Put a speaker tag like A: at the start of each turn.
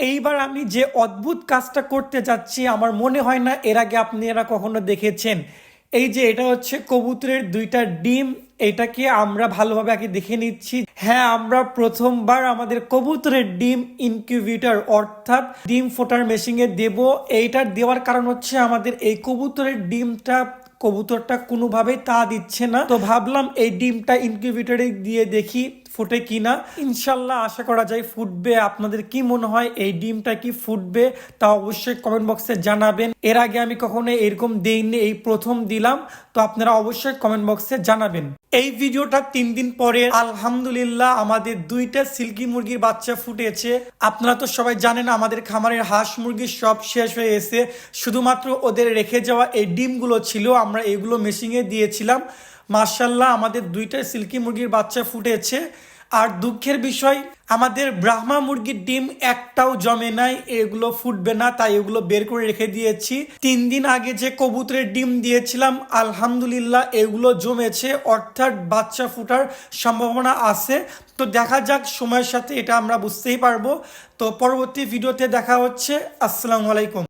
A: এইবার আমি যে অদ্ভুত কাজটা করতে যাচ্ছি আমার মনে হয় না এর আগে আপনারা কখনো দেখেছেন। এই যে এটা হচ্ছে কবুতরের দুইটা ডিম, এটাকে আমরা ভালোভাবে আগে দেখে নিচ্ছি। হ্যাঁ, আমরা প্রথমবার আমাদের কবুতরের ডিম ইনকিউবেটর অর্থাৎ ডিম ফোটার মেশিনে দেব। এইটার দেওয়ার কারণ হচ্ছে আমাদের এই কবুতরের ডিমটা কবুতরটা কোনোভাবেই তা দিচ্ছে না, তো ভাবলাম এই ডিমটা ইনকিউবেটরে দিয়ে দেখি ফুটে কিনা। ইনশাল্লাহ আশা করা যায় ফুটবে। আপনাদের কি মনে হয় এই ডিমটা কি ফুটবে তা অবশ্যই কমেন্ট বক্সে জানাবেন। এর আগে আমি কখনো এরকম দেইনি, এই প্রথম দিলাম, তো আপনারা অবশ্যই কমেন্ট বক্সে জানাবেন। এই ভিডিওটা 3 দিন পরে আলহামদুলিল্লাহ আমাদের দুইটা সিল্কি মুরগির বাচ্চা ফুটেছে। আপনারা তো সবাই জানেন আমাদের খামারের হাঁস মুরগি সব শেষ হয়ে গেছে, শুধুমাত্র ওদের রেখে যাওয়া এই ডিমগুলো ছিল, আমরা এগুলো মেশিনে দিয়েছিলাম। মাশাল্লাহ আমাদের দুইটা সিল্কি মুরগির বাচ্চা ফুটেছে। আর দুঃখের বিষয় আমাদের ব্রাহ্মা মুরগির ডিম একটাও জমে নাই, এগুলো ফুটবে না, তাই এগুলো বের করে রেখে দিয়েছি। 3 দিন আগে যে কবুতরের ডিম দিয়েছিলাম আলহামদুলিল্লাহ এগুলো জমেছে, অর্থাৎ বাচ্চা ফুটার সম্ভাবনা আছে। তো দেখা যাক, সময়ের সাথে এটা আমরা বুঝতেই পারবো। তো পরবর্তী ভিডিওতে দেখা হচ্ছে। আসসালামু আলাইকুম।